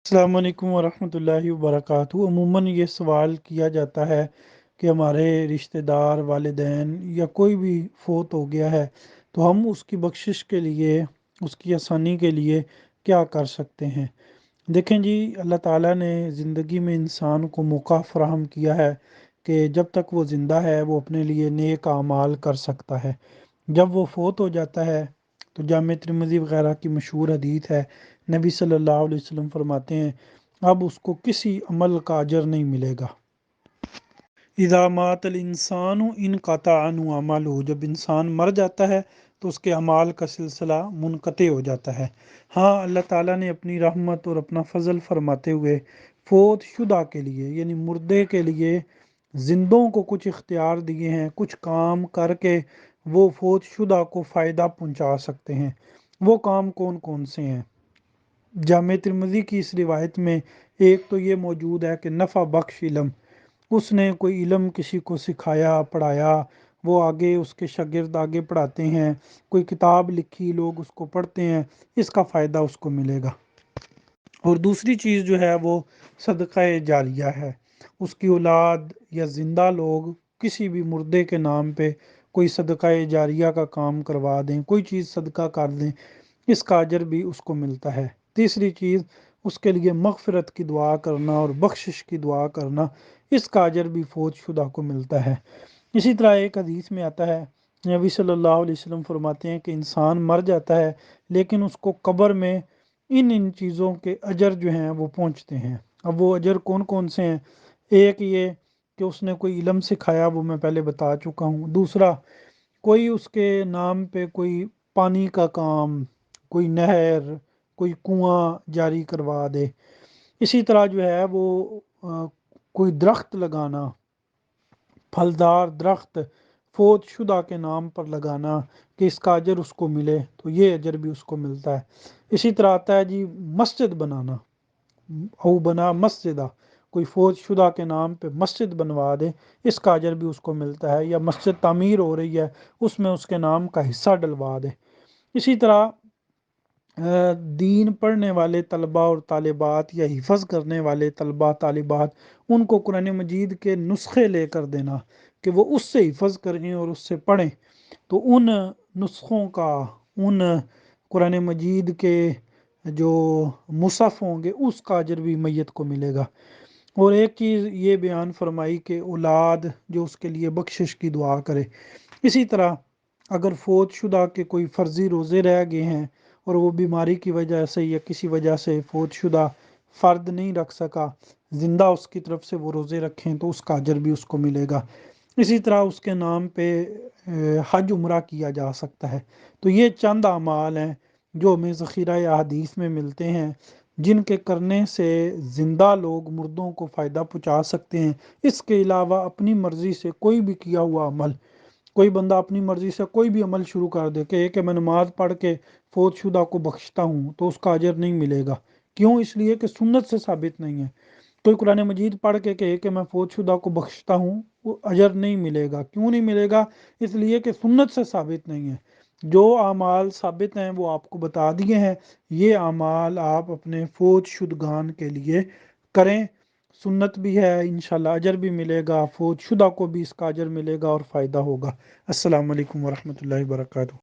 السلام علیکم ورحمۃ اللہ وبرکاتہ۔ عموماً یہ سوال کیا جاتا ہے کہ ہمارے رشتہ دار، والدین یا کوئی بھی فوت ہو گیا ہے تو ہم اس کی بخشش کے لیے، اس کی آسانی کے لیے کیا کر سکتے ہیں۔ دیکھیں جی، اللہ تعالیٰ نے زندگی میں انسان کو موقع فراہم کیا ہے کہ جب تک وہ زندہ ہے وہ اپنے لیے نیک اعمال کر سکتا ہے۔ جب وہ فوت ہو جاتا ہے تو جامع ترمذی وغیرہ کی مشہور حدیث ہے، نبی صلی اللہ علیہ وسلم فرماتے ہیں اب اس کو کسی عمل کا اجر نہیں ملے گا۔ اذا مات الانسان انقطع عنہ عملہ، جب انسان مر جاتا ہے تو اس کے اعمال کا سلسلہ منقطع ہو جاتا ہے۔ ہاں، اللہ تعالیٰ نے اپنی رحمت اور اپنا فضل فرماتے ہوئے فوت شدہ کے لیے، یعنی مردے کے لیے، زندوں کو کچھ اختیار دیے ہیں، کچھ کام کر کے وہ فوت شدہ کو فائدہ پہنچا سکتے ہیں۔ وہ کام کون کون سے ہیں؟ جامع ترمذی کی اس روایت میں ایک تو یہ موجود ہے کہ نفع بخش علم، اس نے کوئی علم کسی کو سکھایا، پڑھایا، وہ آگے اس کے شاگرد آگے پڑھاتے ہیں، کوئی کتاب لکھی، لوگ اس کو پڑھتے ہیں، اس کا فائدہ اس کو ملے گا۔ اور دوسری چیز جو ہے وہ صدقہ جاریہ ہے، اس کی اولاد یا زندہ لوگ کسی بھی مردے کے نام پہ کوئی صدقہ جاریہ کا کام کروا دیں، کوئی چیز صدقہ کر دیں، اس کا اجر بھی اس کو ملتا ہے۔ تیسری چیز، اس کے لیے مغفرت کی دعا کرنا اور بخشش کی دعا کرنا، اس کا اجر بھی فوت شدہ کو ملتا ہے۔ اسی طرح ایک حدیث میں آتا ہے، نبی صلی اللہ علیہ وسلم فرماتے ہیں کہ انسان مر جاتا ہے لیکن اس کو قبر میں ان چیزوں کے اجر جو ہیں وہ پہنچتے ہیں۔ اب وہ اجر کون کون سے ہیں؟ ایک یہ کہ اس نے کوئی علم سکھایا، وہ میں پہلے بتا چکا ہوں۔ دوسرا، کوئی اس کے نام پہ کوئی پانی کا کام، کوئی نہر، کوئی کنواں جاری کروا دے۔ اسی طرح جو ہے وہ کوئی درخت لگانا، پھلدار درخت فوت شدہ کے نام پر لگانا کہ اس کا اجر اس کو ملے، تو یہ اجر بھی اس کو ملتا ہے۔ اسی طرح آتا ہے جی مسجد بنانا، او بنا مسجدہ، کوئی فوت شدہ کے نام پہ مسجد بنوا دے، اس کا اجر بھی اس کو ملتا ہے۔ یا مسجد تعمیر ہو رہی ہے، اس میں اس کے نام کا حصہ ڈلوا دے۔ اسی طرح دین پڑھنے والے طلباء اور طالبات یا حفظ کرنے والے طلباء طالبات، ان کو قرآن مجید کے نسخے لے کر دینا کہ وہ اس سے حفظ کریں اور اس سے پڑھیں، تو ان نسخوں کا، ان قرآن مجید کے جو مصحف ہوں گے اس کا اجر بھی میت کو ملے گا۔ اور ایک چیز یہ بیان فرمائی کہ اولاد جو اس کے لیے بخشش کی دعا کرے۔ اسی طرح اگر فوت شدہ کے کوئی فرضی روزے رہ گئے ہیں اور وہ بیماری کی وجہ سے یا کسی وجہ سے فوت شدہ فرد نہیں رکھ سکا، زندہ اس کی طرف سے وہ روزے رکھیں تو اس کا اجر بھی اس کو ملے گا۔ اسی طرح اس کے نام پہ حج عمرہ کیا جا سکتا ہے۔ تو یہ چند اعمال ہیں جو ہمیں ذخیرہ احادیث میں ملتے ہیں، جن کے کرنے سے زندہ لوگ مردوں کو فائدہ پہنچا سکتے ہیں۔ اس کے علاوہ اپنی مرضی سے کوئی بھی کیا ہوا عمل، کوئی بندہ اپنی مرضی سے کوئی بھی عمل شروع کر دے کہ میں نماز پڑھ کے فوت شدہ کو بخشتا ہوں، تو اس کا اجر نہیں ملے گا۔ کیوں؟ اس لیے کہ سنت سے ثابت نہیں ہے۔ کوئی قرآن مجید پڑھ کے کہے کہ میں فوت شدہ کو بخشتا ہوں، وہ اجر نہیں ملے گا۔ کیوں نہیں ملے گا؟ اس لیے کہ سنت سے ثابت نہیں ہے۔ جو اعمال ثابت ہیں وہ آپ کو بتا دیے ہیں، یہ اعمال آپ اپنے فوت شدگان کے لیے کریں۔ سنت بھی ہے، انشاءاللہ اجر بھی ملے گا، فوت شدہ کو بھی اس کا اجر ملے گا اور فائدہ ہوگا۔ السلام علیکم ورحمۃ اللہ وبرکاتہ۔